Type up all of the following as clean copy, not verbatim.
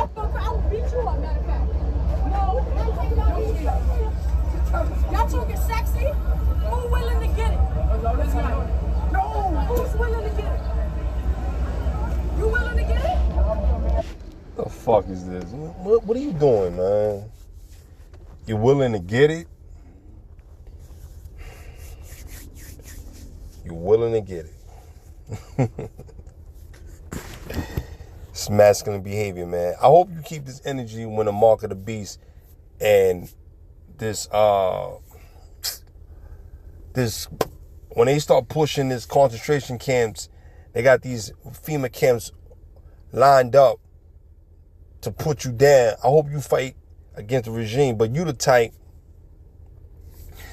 I will beat you up, matter of fact. No. Y'all talking sexy? Who willing to get it? No. Who's willing to get it? You willing to get it? The fuck is this? What are you doing, man? You willing to get it? You willing to get it? It's masculine behavior, man. I hope you keep this energy when the mark of the beast and this when they start pushing this concentration camps, they got these FEMA camps lined up to put you down. I hope you fight against the regime, but you the type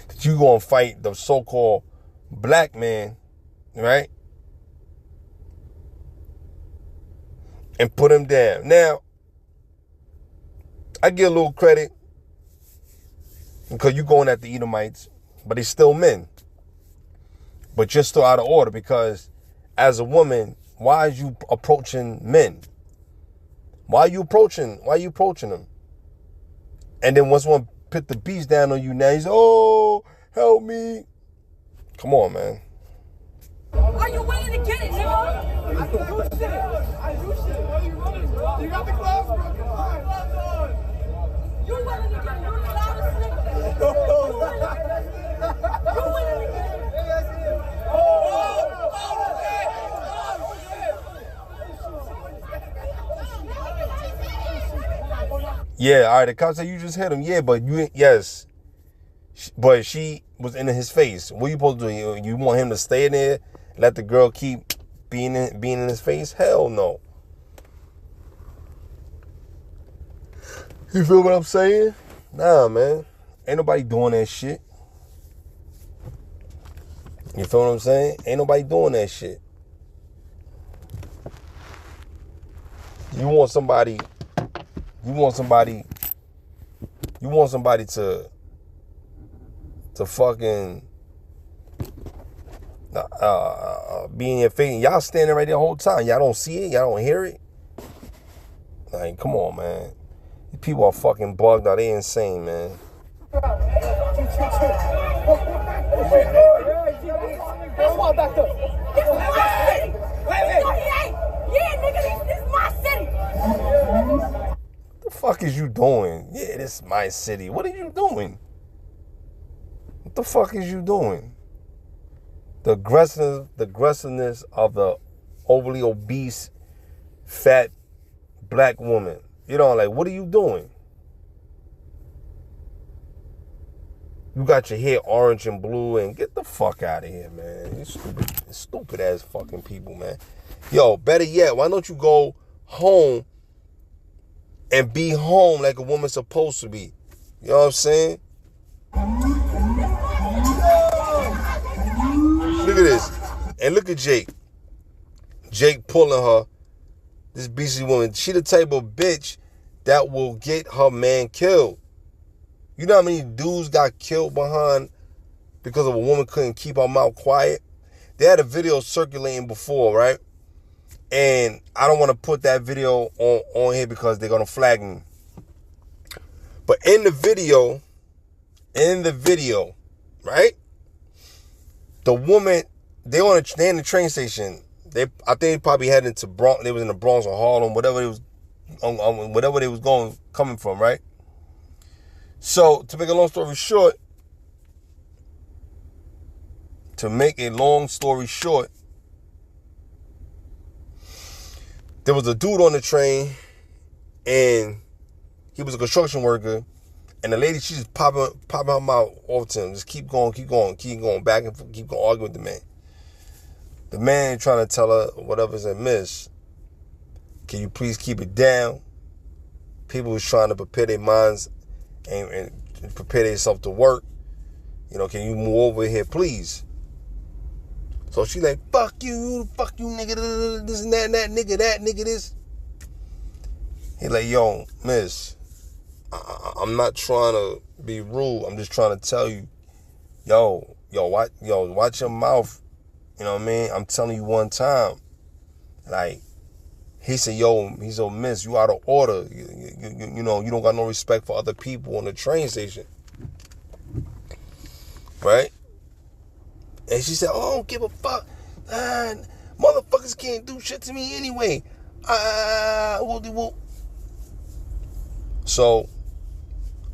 that you gonna fight the so-called black man, right? And put him down. Now, I give a little credit because you going at the Edomites, but they still men. But you're still out of order because as a woman, why are you approaching men? Why are you approaching them? And then once one put the beast down on you, now he's, oh, help me. Come on, man. Are you willing to get it, nigga? I do shit. What are you running, bro? You got the gloves, bro. Come on. You willing to get it? You're the loudest nigga. You willing to get it? Yeah, all right, the cop said you just hit him. Yeah, but yes. But she was in his face. What are you supposed to do? You want him to stay in there, let the girl keep being in his face? Hell no. You feel what I'm saying? Nah, man. Ain't nobody doing that shit. You feel what I'm saying? Ain't nobody doing that shit. You want somebody to fucking be in your face. Y'all standing right there the whole time. Y'all don't see it. Y'all don't hear it. Like, come on, man. These people are fucking bugged out. They insane, man. What the fuck is you doing? Yeah, this is my city. What are you doing? What the fuck is you doing? The aggressiveness of the overly obese, fat black woman. You know, like, what are you doing? You got your hair orange and blue, and get the fuck out of here, man. You stupid ass fucking people, man. Yo, better yet, why don't you go home and be home like a woman's supposed to be? You know what I'm saying? Look at this. And look at Jake. Jake pulling her. This BC woman. She the type of bitch that will get her man killed. You know how many dudes got killed behind because of a woman couldn't keep her mouth quiet? They had a video circulating before, right? And I don't want to put that video on here because they're going to flag me. But in the video, right? The woman, they in the train station. I think they probably heading to Bronx. They was in the Bronx or Harlem, whatever they was coming from, right? So to make a long story short, there was a dude on the train, and he was a construction worker, and the lady, she just popping her mouth off to him, just keep going, back and forth, keep going, arguing with the man. The man trying to tell her whatever, said, "Miss, can you please keep it down?" People was trying to prepare their minds and prepare themselves to work. You know, can you move over here, please? So she like, fuck you, nigga, this and that, nigga, this. He like, yo, miss, I'm not trying to be rude. I'm just trying to tell you, watch your mouth. You know what I mean? I'm telling you one time. Like, He said, yo, he's so miss, you out of order. You know, you don't got no respect for other people on the train station. Right? And she said, oh, I don't give a fuck. Motherfuckers can't do shit to me anyway. So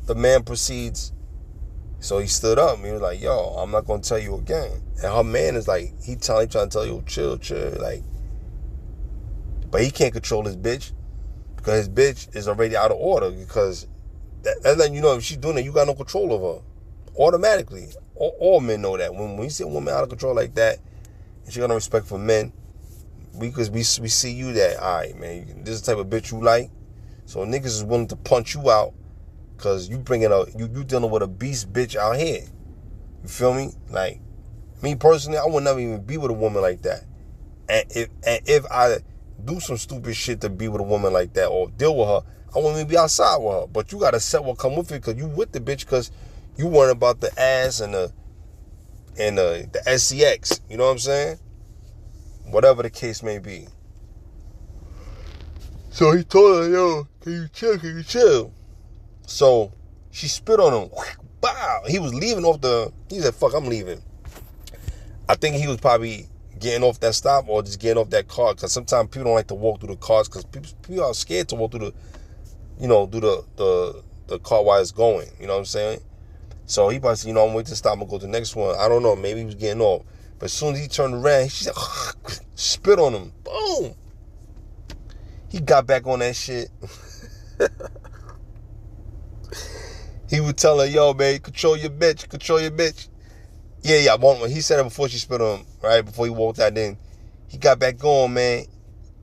the man proceeds. So he stood up and he was like, yo, I'm not going to tell you again. And her man is like, he trying to tell you, chill. Like, but he can't control his bitch because his bitch is already out of order, because that's letting you know if she's doing it, you got no control of her automatically. All men know that. When you see a woman out of control like that, and she got no respect for men, because we see you that, all right, man, this is the type of bitch you like. So niggas is willing to punch you out because you you dealing with a beast bitch out here. You feel me? Like, me personally, I would never even be with a woman like that. And if I do some stupid shit to be with a woman like that or deal with her, I won't even be outside with her. But you gotta set what come with it, because you with the bitch because you worrying about the ass and the SCX. You know what I'm saying? Whatever the case may be. So he told her, yo, can you chill? So she spit on him. Bow. He was leaving he said, fuck, I'm leaving. I think he was probably getting off that stop or just getting off that car, because sometimes people don't like to walk through the cars because people are scared to walk through the car while it's going. You know what I'm saying? So he probably said, I'm waiting to stop and go to the next one. I don't know. Maybe he was getting off. But as soon as he turned around, she said, spit on him. Boom. He got back on that shit. He would tell her, yo, man, control your bitch. Yeah, he said it before she spit on him, right? Before he walked out, then he got back on, man.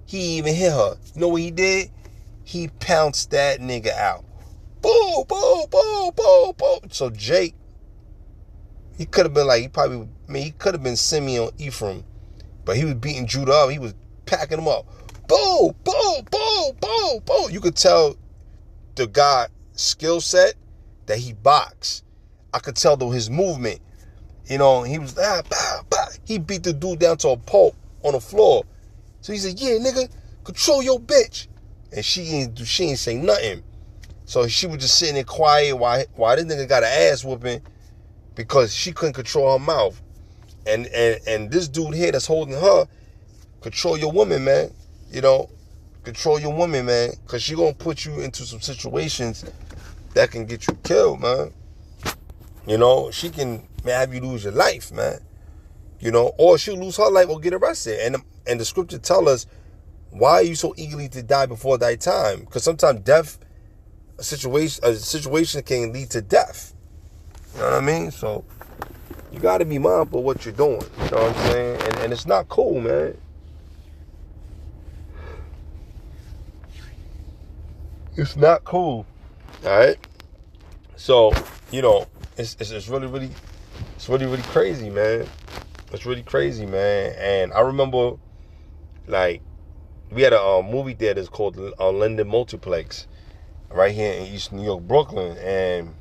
He even hit her. You know what he did? He pounced that nigga out. Boom, boom, boom, boom, boom. So Jake, he could have been like, he could have been Simeon Ephraim, but he was beating Judah up. He was packing him up. Boom, boom, boom, boom, boom. You could tell the guy skill set that he boxed. I could tell though his movement. He was he beat the dude down to a pulp on the floor. So he said, yeah, nigga, control your bitch. And she ain't say nothing. So she was just sitting there quiet while this nigga got an ass whooping because she couldn't control her mouth. And this dude here that's holding her, control your woman, man. Control your woman, man, because she gonna put you into some situations that can get you killed, man. She can have you lose your life, man. Or she'll lose her life or get arrested. And the scripture tell us, why are you so eagerly to die before thy time? Because sometimes a situation can lead to death. You know what I mean? So you got to be mindful of what you're doing. You know what I'm saying? And it's not cool, man. It's not cool. All right? So, it's really crazy, man. It's really crazy, man. And I remember, like, we had a movie theater that's called Linden Multiplex right here in East New York, Brooklyn. And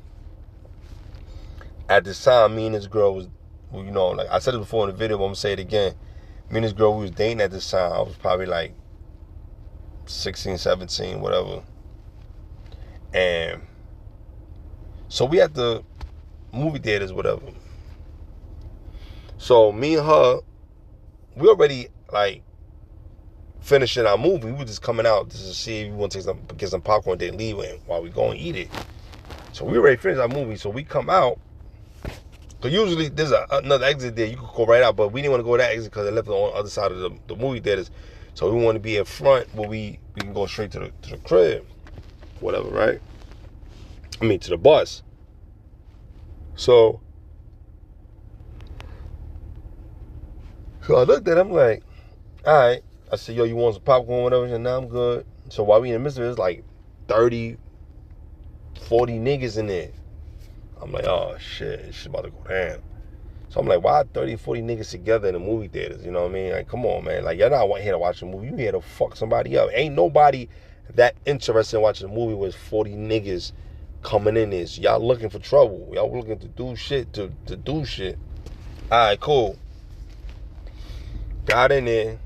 at this time, me and this girl was, like I said it before in the video, but I'm going to say it again. Me and this girl, we was dating at this time. I was probably like 16, 17, whatever. And so we at the movie theaters, whatever. So me and her, we already like finishing our movie. We were just coming out just to see if we want to get some popcorn, then leave while we go and eat it. So we already finished our movie. So we come out. Because usually there's another exit there. You could go right out, but we didn't want to go that exit because it left on the other side of the movie theaters. So we want to be in front where we can go straight to the crib. Whatever, right? To the bus. So I looked at him like, all right. I said, yo, you want some popcorn, whatever? He said, nah, I'm good. So while we in the midst of it, it's like 30, 40 niggas in there. I'm like, oh, shit, it's about to go down. So I'm like, why 30, 40 niggas together in the movie theaters? You know what I mean? Like, come on, man. Like, you're not here to watch a movie. You here to fuck somebody up. Ain't nobody that interested in watching a movie with 40 niggas coming in this. Y'all looking for trouble. Y'all looking to do shit, to do shit. All right, cool. Got in there.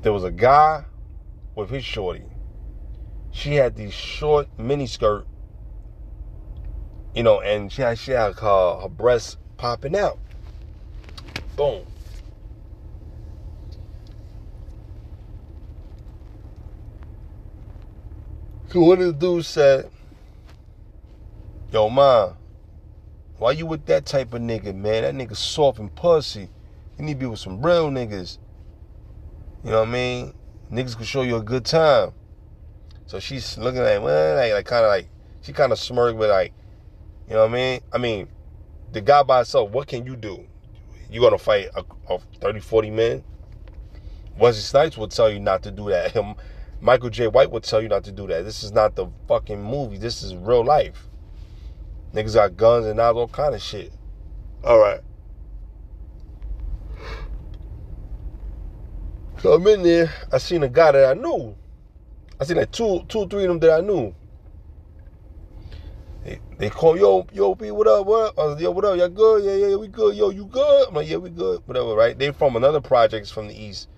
there was a guy with his shorty. She had these short mini skirt, you know, and she had her breasts popping out. Boom. So one of the dudes said, yo, ma, why you with that type of nigga, man? That nigga soft and pussy. You need to be with some real niggas. You know what I mean? Niggas can show you a good time. So she's looking at him, well, like kind of like, she kind of smirked, but like, you know what I mean? I mean, the guy by himself, what can you do? You gonna fight a 30, 40 men? Wesley Snipes would tell you not to do that. Michael J. White would tell you not to do that. This is not the fucking movie. This is real life. Niggas got guns and knives, all kind of shit. All right. So I'm in there. I seen a guy that I knew. I seen like two or three of them that I knew. They call, yo, B, what up, what? I was like, yo, what up, y'all good? Yeah, we good. Yo, you good? I'm like, yeah, we good. Whatever, right? They from another projects from the East.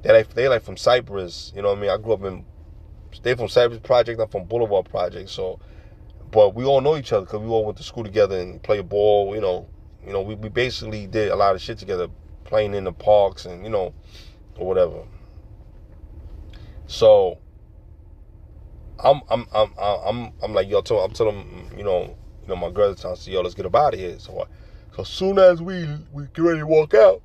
They like from Cypress, you know what I mean? I grew up they from Cypress Project, I'm from Boulevard Project, so, but we all know each other because we all went to school together and played ball, you know, we basically did a lot of shit together, playing in the parks and, you know, or whatever. So, I'm like, yo, I'm telling them, you know, my girl's trying to say, yo, let's get up out of here. So as soon as we get ready to walk out,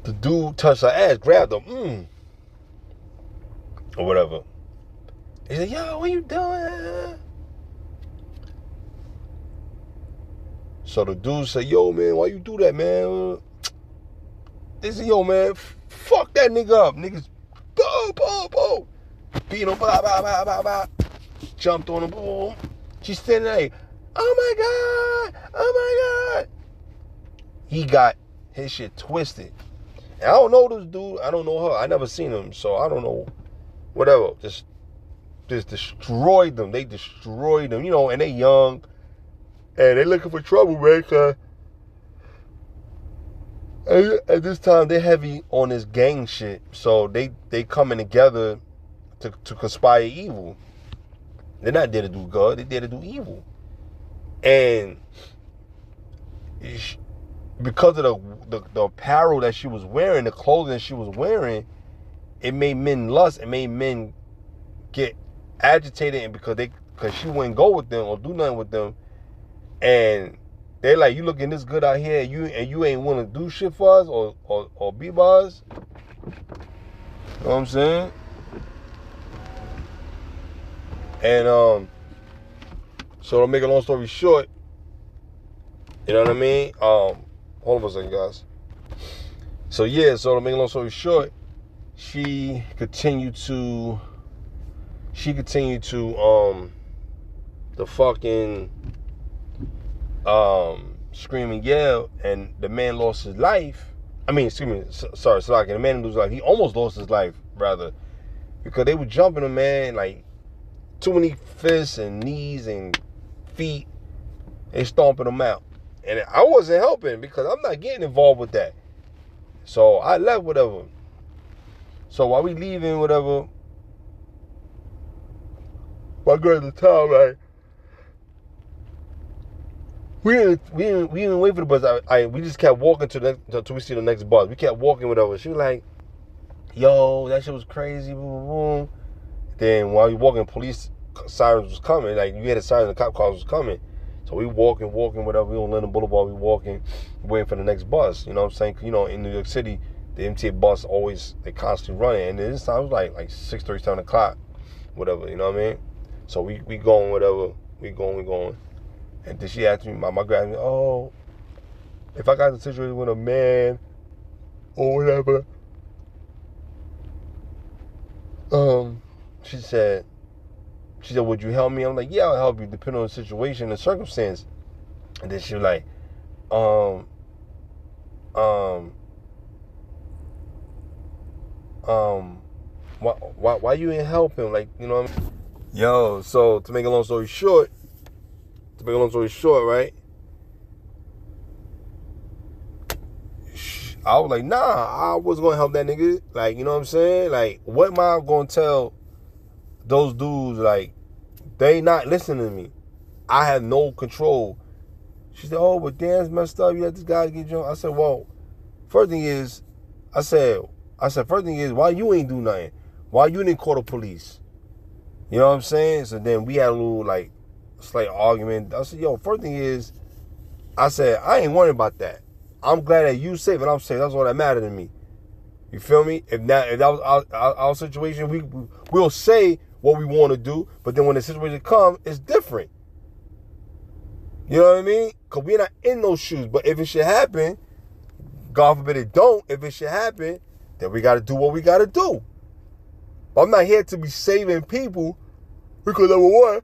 the dude touched her ass, grabbed her, or whatever. He said, yo, what you doing? So the dude said, yo, man, why you do that, man? They said, yo, man, fuck that nigga up. Niggas, boom. Beat him, bah. Jumped on him, boom. She's standing there, oh my God. He got his shit twisted. And I don't know this dude. I don't know her. I never seen him, so I don't know. Whatever. Just destroyed them. They destroyed them, you know, and they young. And they looking for trouble, man, cause at this time they're heavy on this gang shit. So they coming together to conspire evil. They're not there to do good. They're there to do evil. And because of the apparel that she was wearing, the clothing she was wearing, it made men lust. It made men get agitated, and because she wouldn't go with them or do nothing with them, and they're like, you looking this good out here, and you ain't want to do shit for us or be by us. You know what I'm saying? And so to make a long story short, you know what I mean? Hold on a second, guys. So yeah, so to make a long story short, she continued to the fucking scream and yell, and the man lost his life. I mean, excuse me, sorry, Slocky. The man lose his life. He almost lost his life, rather, because they were jumping him, man, like too many fists and knees and feet. They stomping him out. And I wasn't helping because I'm not getting involved with that. So I left, whatever. So while we leaving, whatever, my girl at the time, right? We didn't wait for the bus. We just kept walking until we see the next bus. We kept walking, whatever. She was like, yo, that shit was crazy, boom, boom, boom. Then while we walking, police sirens was coming. Like, you had a siren, the cop cars was coming. So we walking, whatever. We on Linden Boulevard, we walking, waiting for the next bus. You know what I'm saying? You know, in New York City, the MTA bus they constantly running. And this time it was like 6:30, 7 o'clock, whatever. You know what I mean? So we going, whatever. We going. And then she asked me, my girl asked me, oh, if I got a situation with a man or whatever, she said, would you help me? I'm like, yeah, I'll help you, depending on the situation and the circumstance. And then she was like, why you ain't helping? Like, you know what I mean? Yo, so to make a long story short, right? I was like, nah, I wasn't gonna help that nigga. Like, you know what I'm saying? Like, what am I gonna tell those dudes? Like, they not listening to me. I have no control. She said, oh, but Dan's messed up. You let this guy get drunk. I said, well, first thing is, first thing is, why you ain't do nothing? Why you didn't call the police? You know what I'm saying? So then we had a little, like, slight argument. I said, yo, first thing is, I said, I ain't worried about that. I'm glad that you safe and I'm safe. That's all that matters to me. You feel me? If that was our situation, we'll say what we want to do, but then when the situation comes, it's different. You know what I mean? Because we're not in those shoes. But if it should happen, God forbid it don't, if it should happen, then we got to do what we got to do. But I'm not here to be saving people because, number one,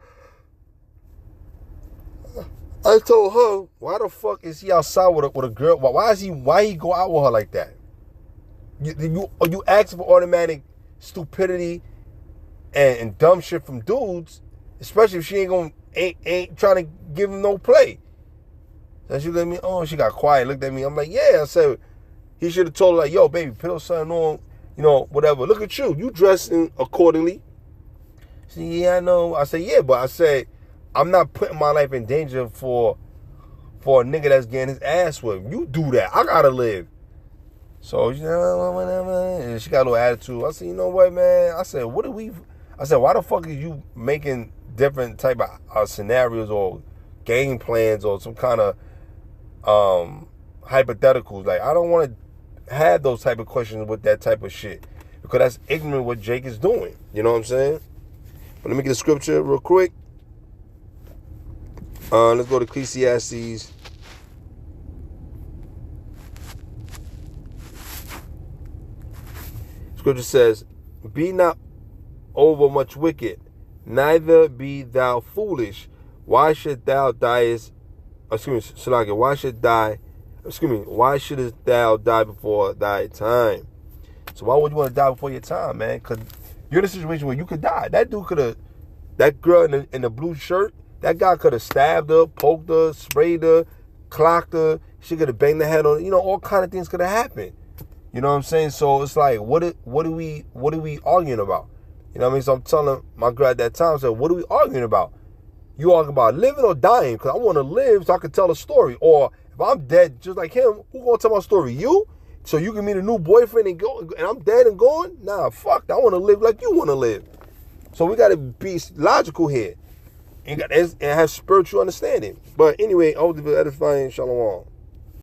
I told her, why the fuck is he outside with a girl? Why he go out with her like that? You asking for automatic stupidity and dumb shit from dudes, especially if she ain't trying to give him no play. And she let me, she got quiet, looked at me. I'm like, yeah. I said, he should have told her, like, yo, baby, put something on, you know, whatever. Look at you dressing accordingly. She said, yeah, I know. I said, yeah, but I said, I'm not putting my life in danger for a nigga that's getting his ass whipped. You do that. I gotta live. So she said, whatever. And she got a little attitude. I said, you know what, man? I said, why the fuck are you making different type of scenarios or game plans or some kind of hypotheticals? Like, I don't want to have those type of questions with that type of shit because that's ignorant what Jake is doing. You know what I'm saying? But let me get a scripture real quick. Let's go to Ecclesiastes. Scripture says, be not over much wicked, neither be thou foolish. Why should thou die? Why shouldest thou die before thy time? So why would you want to die before your time, man? Because you're in a situation where you could die. That dude could have, that girl in the blue shirt, that guy could have stabbed her, poked her, sprayed her, clocked her. She could have banged the head on her. You know, all kind of things could have happened. You know what I'm saying? So it's like, what are we arguing about? You know what I mean? So I'm telling my girl at that time, I said, what are we arguing about? You arguing about living or dying? Because I want to live so I can tell a story. Or if I'm dead just like him, who gonna tell my story? You? So you can meet a new boyfriend and go, and I'm dead and gone? Nah, fuck. I want to live like you want to live. So we got to be logical here and have spiritual understanding. But anyway, I hope to be edifying. Shalom.